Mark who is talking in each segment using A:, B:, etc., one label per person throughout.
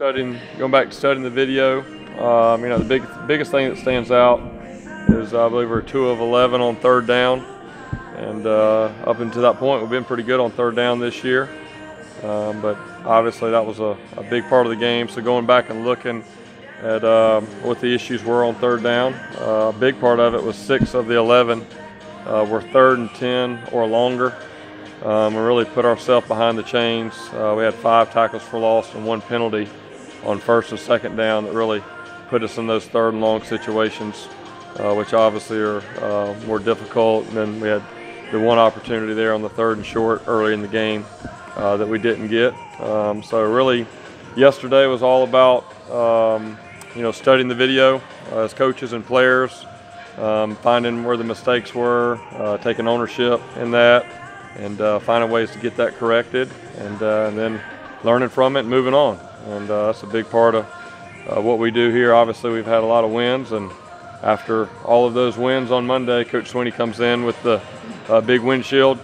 A: going back to studying the video, the biggest thing that stands out is I believe we're 2 of 11 on third down, and up until that point we've been pretty good on third down this year. But obviously that was a big part of the game. So going back and looking at what the issues were on third down, a big part of it was 6 of the 11 were 3rd and 10 or longer. We really put ourselves behind the chains. We had 5 tackles for loss and 1 penalty on 1st and 2nd down that really put us in those 3rd and long situations, which obviously are more difficult. And then we had the 1 opportunity there on the 3rd and short early in the game that we didn't get. So really, yesterday was all about studying the video as coaches and players, finding where the mistakes were, taking ownership in that, and finding ways to get that corrected, and then learning from it and moving on. And that's a big part of what we do here. Obviously, we've had a lot of wins, and after all of those wins on Monday, Coach Sweeney comes in with the big windshield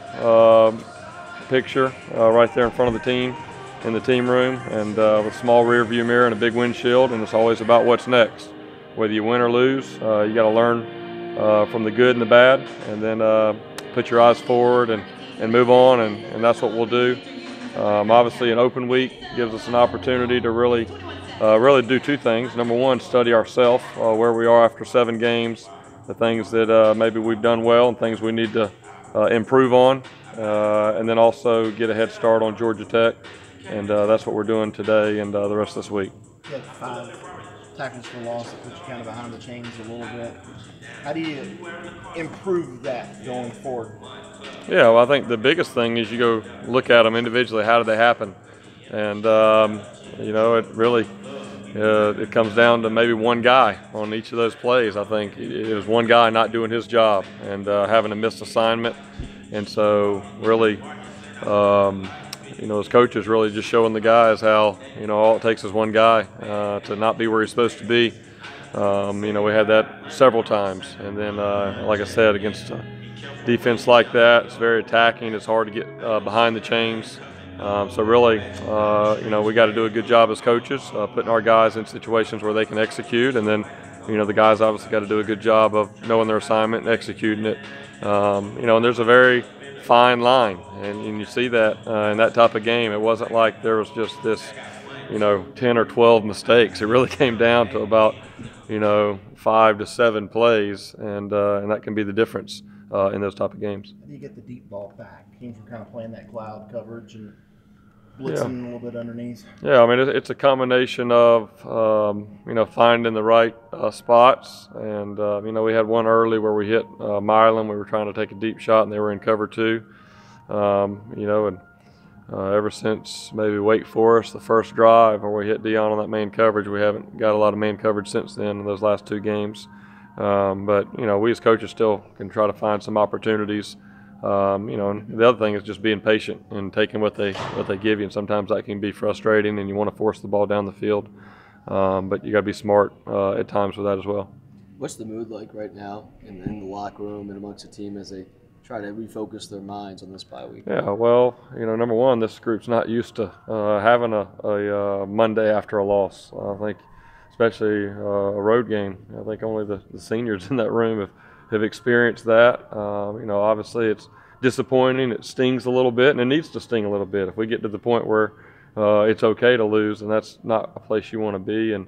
A: picture right there in front of the team in the team room, and with a small rear view mirror and a big windshield, and it's always about what's next. Whether you win or lose, you got to learn from the good and the bad, and then put your eyes forward and move on, and that's what we'll do. Obviously, an open week gives us an opportunity to really do 2 things. Number 1, study ourselves, where we are after 7 games, the things that maybe we've done well and things we need to improve on, and then also get a head start on Georgia Tech, and that's what we're doing today and the rest of this week.
B: You had 5 tackles for loss that put you kind of behind the chains a little bit. How do you improve that going forward?
A: Yeah, well, I think the biggest thing is you go look at them individually. How did they happen? And it really it comes down to maybe one guy on each of those plays. I think it was one guy not doing his job and having a missed assignment. And so really, as coaches, really just showing the guys how, all it takes is one guy to not be where he's supposed to be. We had that several times. And then, like I said, against defense like that, it's very attacking. It's hard to get behind the chains. So really, we got to do a good job as coaches, putting our guys in situations where they can execute. And then, the guys obviously got to do a good job of knowing their assignment and executing it. And there's a very fine line, and you see that in that type of game. It wasn't like there was just this, 10 or 12 mistakes. It really came down to about, 5 to 7 plays, and that can be the difference in those type of games.
B: How do you get the deep ball back? Teams are kind of playing that cloud coverage and blitzing a little bit underneath.
A: Yeah, I mean, it's a combination of, finding the right spots. And, we had one early where we hit Milan. We were trying to take a deep shot, and they were in cover 2. Ever since maybe Wake Forest, the first drive where we hit Dion on that man coverage, we haven't got a lot of man coverage since then in those last 2 games. But, we as coaches still can try to find some opportunities. And the other thing is just being patient and taking what they give you, and sometimes that can be frustrating and you want to force the ball down the field, but you got to be smart at times with that as well.
C: What's the mood like right now in the locker room and amongst the team as they try to refocus their minds on this bye week?
A: Yeah, well, number 1, this group's not used to having a Monday after a loss. I think especially a road game. I think only the seniors in that room have experienced that. Obviously it's disappointing. It stings a little bit, and it needs to sting a little bit. If we get to the point where it's okay to lose, and that's not a place you want to be, and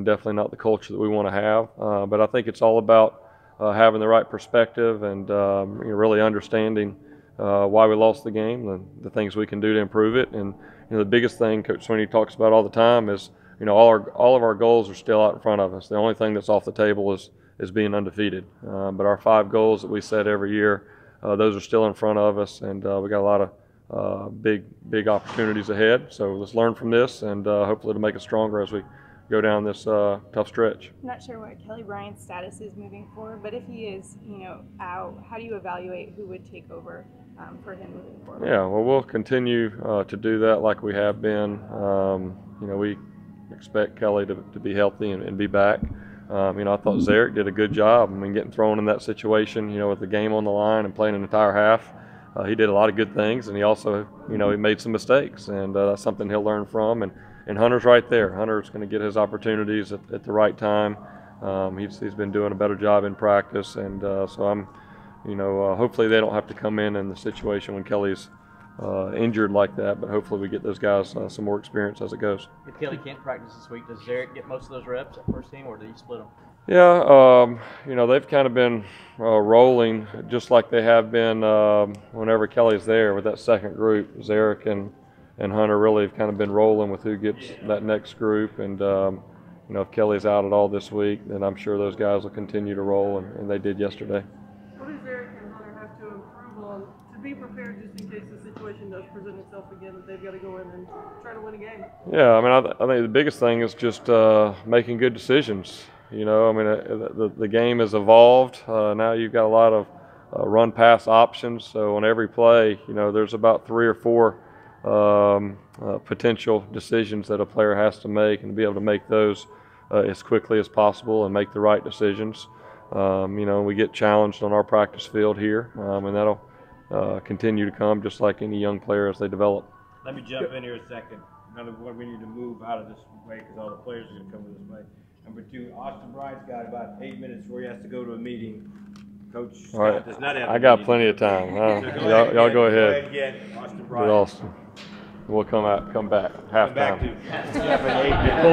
A: definitely not the culture that we want to have. But I think it's all about having the right perspective and really understanding why we lost the game and the things we can do to improve it. And the biggest thing Coach Sweeney talks about all the time is all of our goals are still out in front of us. The only thing that's off the table is being undefeated. But our 5 goals that we set every year, those are still in front of us, and we got a lot of big opportunities ahead. So let's learn from this, and hopefully to make us stronger as we go down this tough stretch.
D: I'm not sure what Kelly Bryant's status is moving forward, but if he is, out, how do you evaluate who would take over for him moving forward?
A: Yeah, well, we'll continue to do that like we have been. We expect Kelly to be healthy and be back. I thought Zarek did a good job. Getting thrown in that situation, with the game on the line and playing an entire half, he did a lot of good things, and he also, he made some mistakes, and that's something he'll learn from. And and Hunter's right there. Hunter's going to get his opportunities at the right time. He's been doing a better job in practice, and so I'm, hopefully they don't have to come in the situation when Kelly's injured like that, but hopefully we get those guys some more experience as it goes.
E: If Kelly can't practice this week, does Zarek get most of those reps at first team, or do you split them?
A: Yeah, they've kind of been rolling just like they have been whenever Kelly's there with that second group. Zarek and Hunter really have kind of been rolling with who gets that next group, and if Kelly's out at all this week, then I'm sure those guys will continue to roll, and they did yesterday.
F: What does Zarek and Hunter have to improve on to be prepared just in case the situation does present itself again, that they've got to go in and try to win a game?
A: Yeah, I mean, I think the biggest thing is just making good decisions. The game has evolved. Now you've got a lot of run-pass options. So on every play, there's about 3 or 4 potential decisions that a player has to make, and to be able to make those as quickly as possible and make the right decisions. We get challenged on our practice field here, and that'll continue to come just like any young player as they develop.
G: Let me jump in here a second. Number one, we need to move out of this way because all the players are going to come this way. Number 2, Austin Bryant's got about 8 minutes before he has to go to a meeting. Coach Scott does not have
A: I got plenty of time. Y'all go ahead.
G: Get Austin
A: Get
G: Bryant.
A: Austin. We'll come back halftime.
G: Come back to